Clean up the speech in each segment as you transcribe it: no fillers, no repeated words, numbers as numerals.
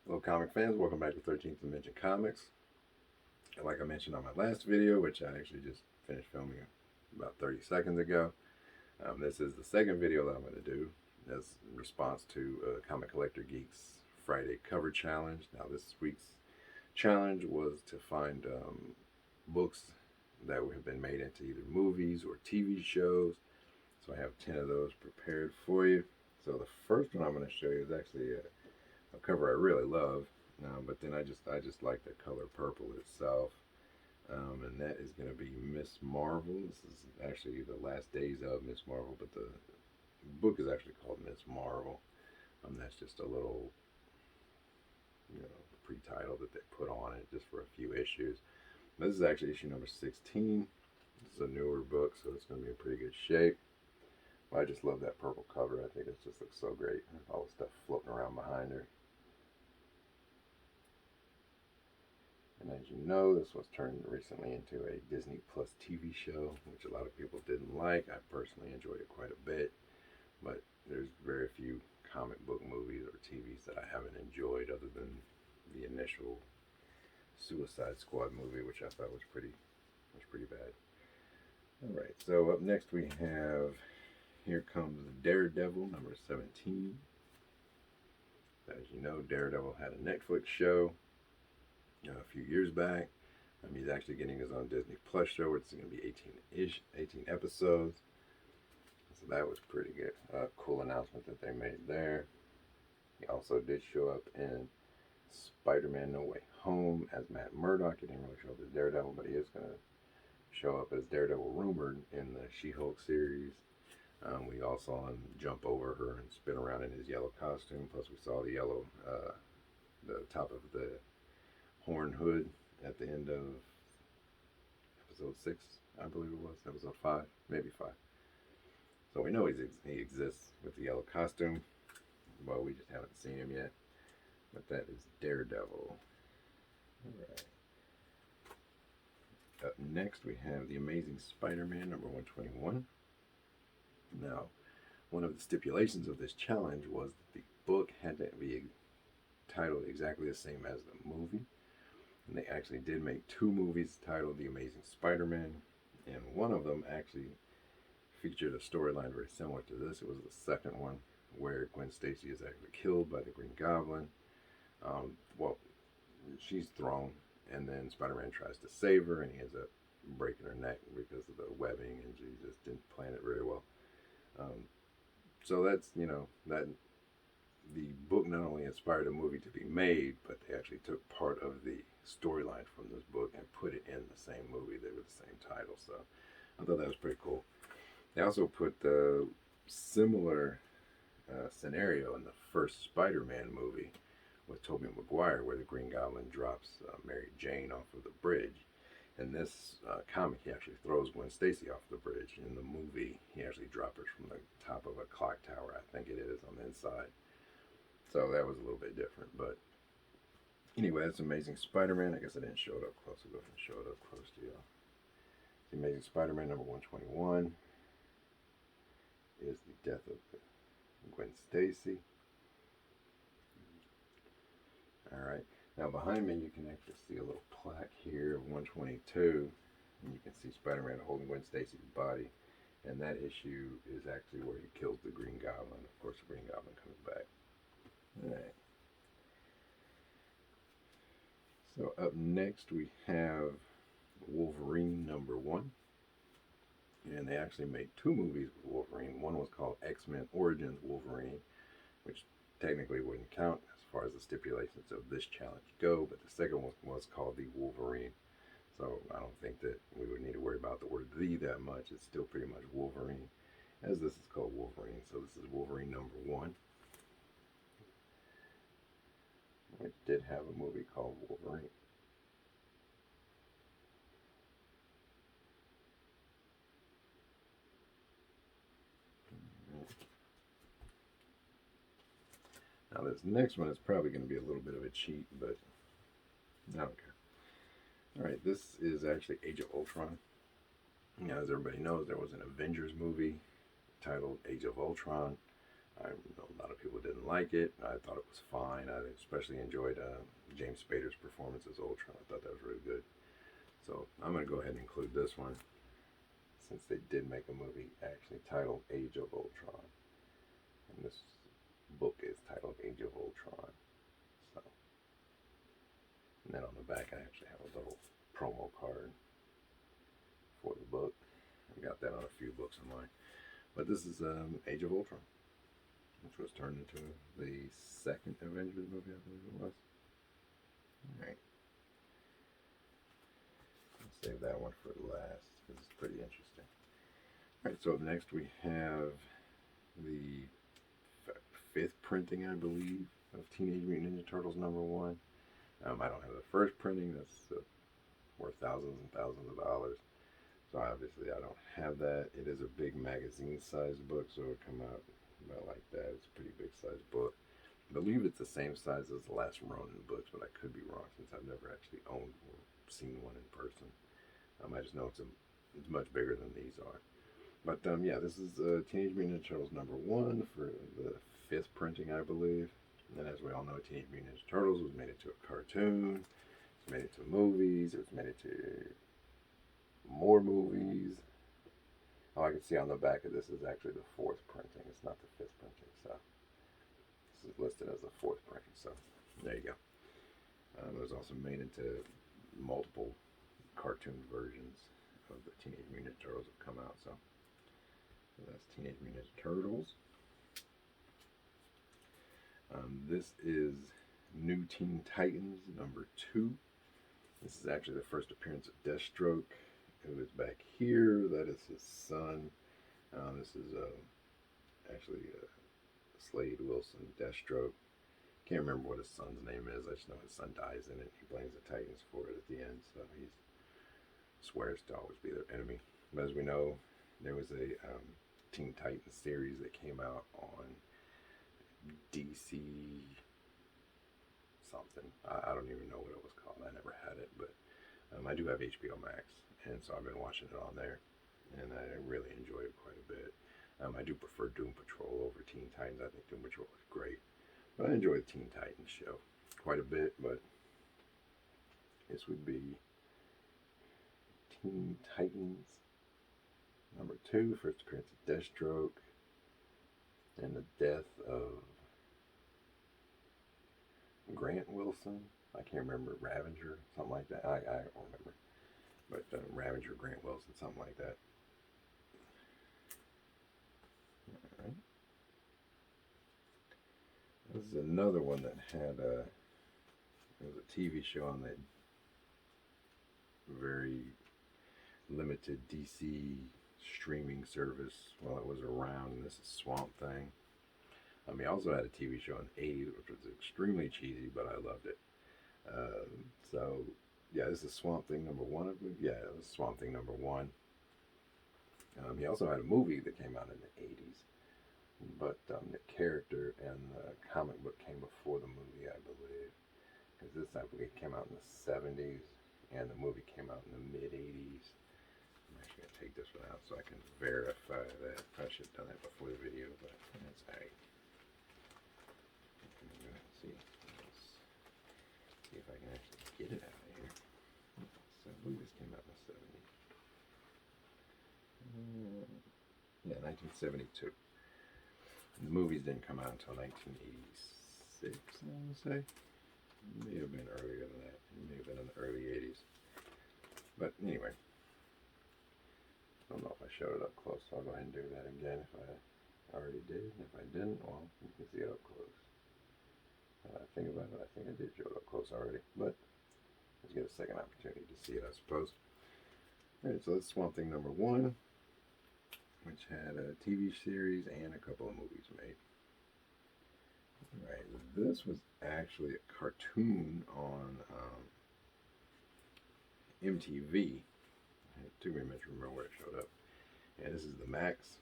Hello, comic fans. Welcome back to 13th Dimension Comics. And like I mentioned on my last video, which I actually just finished filming about 30 seconds ago, this is the second video that I'm going to do as in response to Comic Collector Geek's Friday cover challenge. Now, this week's challenge was to find books that have been made into either movies or TV shows. So I have 10 of those prepared for you. So the first one I'm going to show you is actually a cover I really love, but then I just like the color purple itself, and that is going to be Miss Marvel. This is actually the last days of Miss Marvel, but the book is actually called Miss Marvel. That's just a little, pre-title that they put on it just for a few issues. This is actually issue number 16. This is a newer book, so it's going to be in pretty good shape. I just love that purple cover. I think it just looks so great. All the stuff floating around behind her. And as you know, this was turned recently into a Disney Plus TV show, which a lot of people didn't like. I personally enjoyed it quite a bit, but there's very few comic book movies or TVs that I haven't enjoyed other than the initial Suicide Squad movie, which I thought was pretty bad. All right, so up next we have Here Comes Daredevil number 17. As you know, Daredevil had a Netflix show a few years back. He's actually getting his own Disney Plus show. It's going to be 18 episodes. So that was pretty good. Cool announcement that they made there. He also did show up in SpiderMan No Way Home as Matt Murdock. He didn't really show up as Daredevil, but he is going to show up as Daredevil rumored in the She-Hulk series. We all saw him jump over her and spin around in his yellow costume. Plus, we saw the top of the horn hood at the end of episode 6, I believe it was. Episode 5, maybe 5. So we know he exists with the yellow costume. Well, we just haven't seen him yet. But that is Daredevil. Alright. Up next, we have The Amazing Spider-Man number 121. Now, one of the stipulations of this challenge was that the book had to be titled exactly the same as the movie. And they actually did make 2 movies titled The Amazing Spider-Man, and one of them actually featured a storyline very similar to this. It was the second one where Gwen Stacy is actually killed by the Green Goblin. Well, she's thrown, and then Spider-Man tries to save her, and he ends up breaking her neck because of the webbing, and she just didn't plan it very well. So that's, that the book not only inspired a movie to be made, but they actually took part of the storyline from this book and put it in the same movie. They were the same title, so I thought that was pretty cool. They also put the similar scenario in the first Spider-Man movie with Tobey Maguire, where the Green Goblin drops Mary Jane off of the bridge. In this comic, he actually throws Gwen Stacy off the bridge. In the movie, he actually drops her from the top of a clock tower, I think it is, on the inside. So that was a little bit different. But anyway, that's Amazing Spider-Man. I guess I didn't show it up close. I'll go ahead and show it up close to y'all. The Amazing Spider-Man number 121 is the death of Gwen Stacy. Alright, now behind me you can actually see a little plaque here of 122, and you can see Spider-Man holding Gwen Stacy's body, and that issue is actually where he kills the Green Goblin. Of course, the Green Goblin comes back. Alright. So up next we have Wolverine number 1. And they actually made 2 movies with Wolverine. One was called X-Men Origins Wolverine, which technically wouldn't count as far as the stipulations of this challenge go, but the second one was called The Wolverine. So I don't think that we would need to worry about the word "the" that much. It's still pretty much Wolverine, as this is called Wolverine. So this is Wolverine number 1, which did have a movie called Wolverine. Now this next one is probably going to be a little bit of a cheat, but I don't care. Alright, this is actually Age of Ultron. Now, as everybody knows, there was an Avengers movie titled Age of Ultron. I know a lot of people didn't like it. I thought it was fine. I especially enjoyed James Spader's performance as Ultron. I thought that was really good. So I'm going to go ahead and include this one, since they did make a movie actually titled Age of Ultron. And this book is titled Age of Ultron. So, and then on the back I actually have a little promo card for the book. I got that on a few books of mine. But this is Age of Ultron, which was turned into the second Avengers movie, I believe it was. Alright. I'll save that one for last, because it's pretty interesting. Alright, so up next we have the fifth printing, I believe, of Teenage Mutant Ninja Turtles #1. I don't have the first printing. That's worth thousands and thousands of dollars. So obviously I don't have that. It is a big magazine-sized book, so it'll come out about like that. It's a pretty big-sized book. I believe it's the same size as the last Ronin books, but I could be wrong since I've never actually owned or seen one in person. I just know it's much bigger than these are. But yeah, this is Teenage Mutant Ninja Turtles #1 for the fifth printing, I believe. And as we all know, Teenage Mutant Ninja Turtles was made into a cartoon. It was made into movies. It was made into more movies. Oh, I can see on the back of this is actually the fourth printing. It's not the fifth printing, so this is listed as the fourth printing. So there you go. It was also made into multiple cartoon versions of the Teenage Mutant Ninja Turtles have come out. So that's Teenage Mutant Ninja Turtles. This is New Teen Titans #2. This is actually the first appearance of Deathstroke. It was back here. That is his son. This is actually Slade Wilson, Deathstroke. Can't remember what his son's name is. I just know his son dies in it. He blames the Titans for it at the end, so he swears to always be their enemy. But as we know, there was a Teen Titans series that came out on DC something. I don't even know what it was called. I never had it, but I do have HBO Max, and so I've been watching it on there, and I really enjoy it quite a bit. I do prefer Doom Patrol over Teen Titans. I think Doom Patrol is great, but I enjoy the Teen Titans show quite a bit. But this would be Teen Titans #2, first appearance of Deathstroke, and the death of Grant Wilson. I can't remember, Ravager, something like that. I don't remember. But Ravager, Grant Wilson, something like that. Alright. This is another one that had it was a TV show on that very limited DC streaming service while it was around, and this is Swamp Thing. He also had a TV show in the 80s, which was extremely cheesy, but I loved it. So, yeah, this is Swamp Thing #1, I believe. Yeah, it was Swamp Thing #1. He also had a movie that came out in the 80s, but the character and the comic book came before the movie, I believe. Because this, I believe, came out in the 70s, and the movie came out in the mid-80s. I'm actually going to take this one out so I can verify that. I should have done that before the video, but that's alright. See if I can actually get it out of here. So I believe this came out in the 70s. Yeah, 1972. And the movies didn't come out until 1986, I want to say. It may have been earlier than that. It may have been in the early 80s. But anyway, I don't know if I showed it up close, so I'll go ahead and do that again if I already did. If I didn't, well, you can see it up close. I think about it, I think I did show it up close already, but let's get a second opportunity to see it, I suppose. Alright, so that's Swamp Thing #1, which had a TV series and a couple of movies made. Alright, this was actually a cartoon on MTV. I had 2 minutes to remember where it showed up. And this is the Max,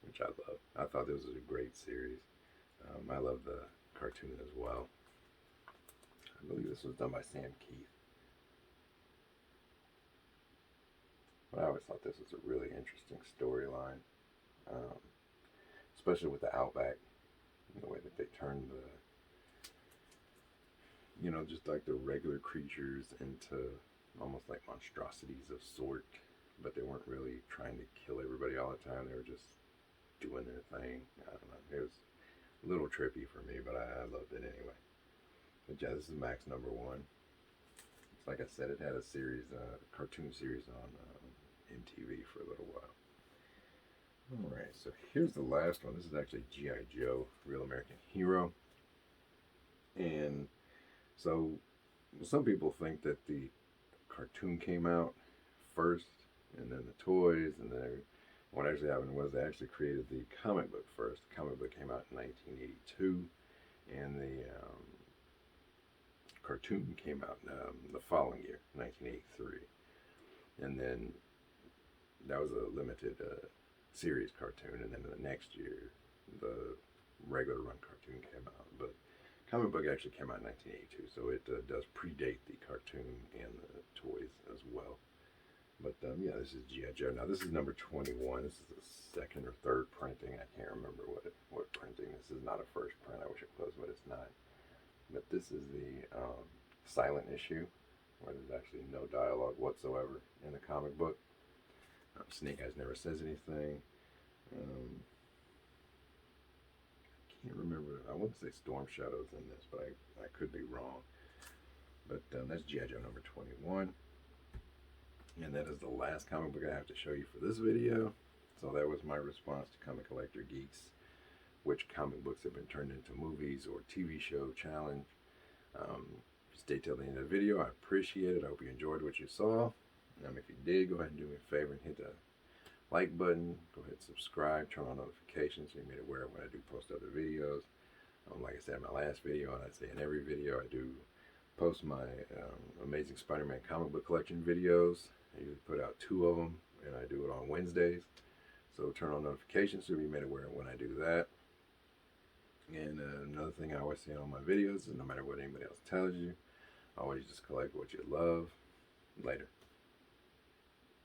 which I love. I thought this was a great series. I love the cartoon as well. I believe this was done by Sam Keith. But I always thought this was a really interesting storyline, especially with the Outback. the way that they turned the, just like the regular creatures into almost like monstrosities of sort, but they weren't really trying to kill everybody all the time. They were just doing their thing. I don't know. It was a little trippy for me, but I loved it anyway. But yeah, this is Max number 1. It's like I said, it had a series, cartoon series on MTV for a little while. Alright, so here's the last one. This is actually G.I. Joe, Real American Hero. And so some people think that the cartoon came out first, and then the toys, and then what actually happened was they actually created the comic book first. The comic book came out in 1982, and the cartoon came out the following year, 1983. And then that was a limited series cartoon, and then the next year, the regular run cartoon came out. But comic book actually came out in 1982, so it does predate the cartoon and the toys as well. But yeah, this is G.I. Joe. Now this is number 21. This is the second or third printing. I can't remember what printing. This is not a first print. I wish it was, but it's not. But this is the silent issue, where there's actually no dialogue whatsoever in the comic book. Snake Eyes never says anything. I can't remember. I want to say Storm Shadow's in this, but I could be wrong. But that's G.I. Joe number 21. And that is the last comic book I have to show you for this video. So that was my response to Comic Collector Geeks. Which comic books have been turned into movies or TV show challenge. Stay till the end of the video. I appreciate it. I hope you enjoyed what you saw. If you did, go ahead and do me a favor and hit the like button. Go ahead and subscribe. Turn on notifications so you're made aware when I do post other videos. Like I said in my last video, and I say in every video, I do post my Amazing Spider-Man comic book collection videos. I usually put out 2 of them, and I do it on Wednesdays. So turn on notifications so you're made aware when I do that. And another thing I always say on my videos is no matter what anybody else tells you, always just collect what you love. Later.